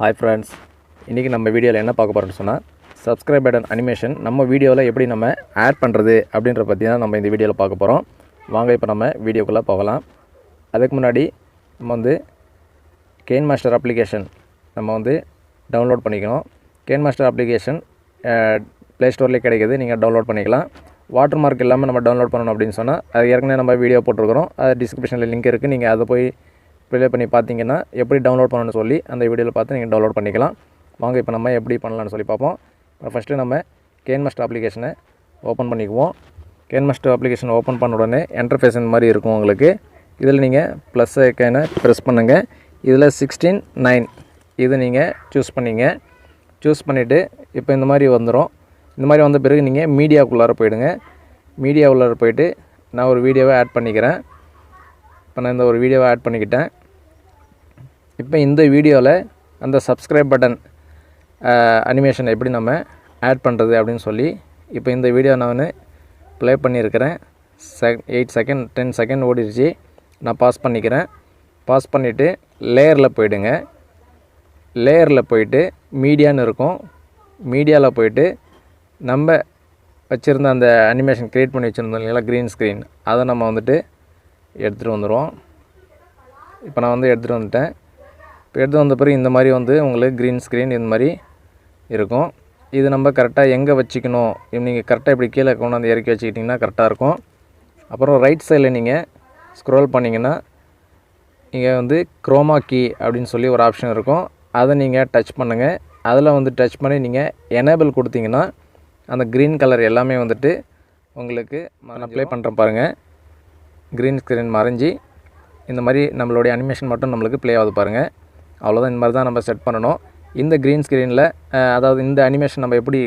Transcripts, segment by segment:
Hi friends, இன்றைக்கி நம்ம வீடியோவில் என்ன பார்க்க போகிறோம்னு சொன்னால் சப்ஸ்கிரைப் பட்டன் அனிமேஷன் நம்ம வீடியோவில் எப்படி நம்ம ஆட் பண்ணுறது அப்படின்ற பற்றி தான் நம்ம இந்த வீடியோவில் பார்க்க போகிறோம். வாங்க இப்போ நம்ம வீடியோக்குள்ளே போகலாம். அதுக்கு முன்னாடி நம்ம வந்து kinemaster அப்ளிகேஷன் நம்ம வந்து டவுன்லோட் பண்ணிக்கணும். kinemaster அப்ளிகேஷன் ப்ளே ஸ்டோர்லேயே கிடைக்கிது, நீங்கள் டவுன்லோட் பண்ணிக்கலாம். வாட்டர்மார்க் இல்லாமல் நம்ம டவுன்லோட் பண்ணணும் அப்படின்னு சொன்னால் அது ஏற்கனவே நம்ம வீடியோ போட்டிருக்கிறோம், அது டிஸ்கிரிப்ஷனில் லிங்க் இருக்குது, நீங்கள் அதை போய் ப்ளே பண்ணி பார்த்தீங்கன்னா எப்படி டவுன்லோட் பண்ணணும்னு சொல்லி அந்த வீடியோவில் பார்த்து நீங்கள் டவுன்லோட் பண்ணிக்கலாம். வாங்க இப்போ நம்ம எப்படி பண்ணலான்னு சொல்லி பார்ப்போம். இப்போ ஃபஸ்ட்டு நம்ம kinemaster அப்ளிகேஷனை ஓப்பன் பண்ணிக்குவோம். kinemaster அப்ளிகேஷன் ஓப்பன் பண்ண உடனே இன்டர்ஃபேஸ் இந்த மாதிரி இருக்கும் உங்களுக்கு. இதில் நீங்கள் ப்ளஸ் ஐக்கானை ப்ரெஸ் பண்ணுங்கள். இதில் 16:9 இது நீங்கள் சூஸ் பண்ணிங்க. சூஸ் பண்ணிவிட்டு இப்போ இந்த மாதிரி வந்துடும். இந்த மாதிரி வந்த பிறகு நீங்கள் மீடியாவுக்குள்ளார போயிடுங்க. மீடியாவுள்ளார போயிட்டு நான் ஒரு வீடியோவை ஆட் பண்ணிக்கிறேன். இப்போ நான் இந்த ஒரு வீடியோவை ஆட் பண்ணிக்கிட்டேன். இப்போ இந்த வீடியோவில் அந்த சப்ஸ்கிரைப் பட்டன் அனிமேஷன் எப்படி நம்ம ஆட் பண்ணுறது அப்படின்னு சொல்லி இப்போ இந்த வீடியோ நான் ப்ளே பண்ணியிருக்கிறேன். 8 செகண்ட் 10 செகண்ட் ஓடிடுச்சு. நான் பாஸ் பண்ணிக்கிறேன். பாஸ் பண்ணிவிட்டு லேயரில் போயிடுங்க. லேயரில் போயிட்டு மீடியான்னு இருக்கும். மீடியாவில் போயிட்டு நம்ம வச்சுருந்த அந்த அனிமேஷன் க்ரியேட் பண்ணி வச்சுருந்தோம் இல்லைங்களா, க்ரீன் ஸ்க்ரீன், அதை நம்ம வந்துட்டு எடுத்துகிட்டு வந்துடுவோம். இப்போ நான் வந்து எடுத்துகிட்டு வந்துட்டேன். இப்போ எடுத்து வந்த பிறகு இந்த மாதிரி வந்து உங்களுக்கு க்ரீன் ஸ்க்ரீன் இந்த மாதிரி இருக்கும். இது நம்ம கரெக்டாக எங்கே வச்சுக்கணும், நீங்கள் கரெக்டாக இப்படி கீழே கொண்டாந்து இறக்கி வச்சுக்கிட்டிங்கன்னா கரெக்டாக இருக்கும். அப்புறம் ரைட் சைடில் நீங்கள் ஸ்க்ரோல் பண்ணிங்கன்னா இங்கே வந்து குரோமா கீ அப்படின்னு சொல்லி ஒரு ஆப்ஷன் இருக்கும். அதை நீங்கள் டச் பண்ணுங்கள். அதில் வந்து டச் பண்ணி நீங்கள் எனேபிள் கொடுத்தீங்கன்னா அந்த க்ரீன் கலர் எல்லாமே வந்துட்டு உங்களுக்கு நான் ப்ளே பண்ணுறேன் பாருங்கள். க்ரீன் ஸ்க்ரீன் மறைஞ்சி இந்த மாதிரி நம்மளுடைய அனிமேஷன் மட்டும் நம்மளுக்கு ப்ளே ஆகுது பாருங்கள். அவ்வளோதான். இந்த மாதிரி தான் நம்ம செட் பண்ணணும். இந்த க்ரீன் ஸ்க்ரீனில் அதாவது இந்த அனிமேஷன் நம்ம எப்படி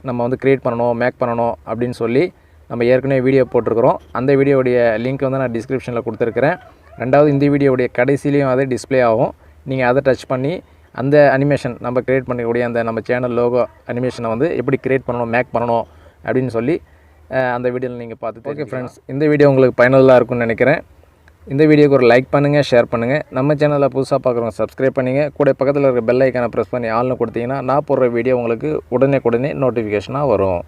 நம்ம வந்து க்ரியேட் பண்ணணும், மேக் பண்ணணும் அப்படின்னு சொல்லி நம்ம ஏற்கனவே வீடியோ போட்டிருக்கிறோம். அந்த வீடியோடைய லிங்க் வந்து நான் டிஸ்கிரிப்ஷனில் கொடுத்துருக்குறேன். ரெண்டாவது இந்த வீடியோடைய கடைசிலையும் அதே டிஸ்ப்ளே ஆகும். நீங்கள் அதை டச் பண்ணி அந்த அனிமேஷன் நம்ம க்ரியேட் பண்ணக்கூடிய அந்த நம்ம சேனல் லோகோ அனிமேஷனை வந்து எப்படி க்ரியேட் பண்ணணும், மேக் பண்ணணும் அப்படின்னு சொல்லி அந்த வீடியோவில் நீங்கள் பார்த்துட்டு. ஓகே ஃப்ரெண்ட்ஸ், இந்த வீடியோ உங்களுக்கு பயனுள்ளதாக இருக்கும்னு நினைக்கிறேன். இந்த வீடியோக்கு ஒரு லைக் பண்ணுங்கள், ஷேர் பண்ணுங்கள். நம்ம சேனலில் புதுசாக பார்க்குறவங்க சப்ஸ்கிரைப் பண்ணிங்க. கூட பக்கத்தில் இருக்க பெல் ஐக்கானை ப்ரெஸ் பண்ணி ஆல்னு கொடுத்தீங்கன்னா நான் போடுற வீடியோ உங்களுக்கு உடனே நோட்டிஃபிகேஷனாக வரும்.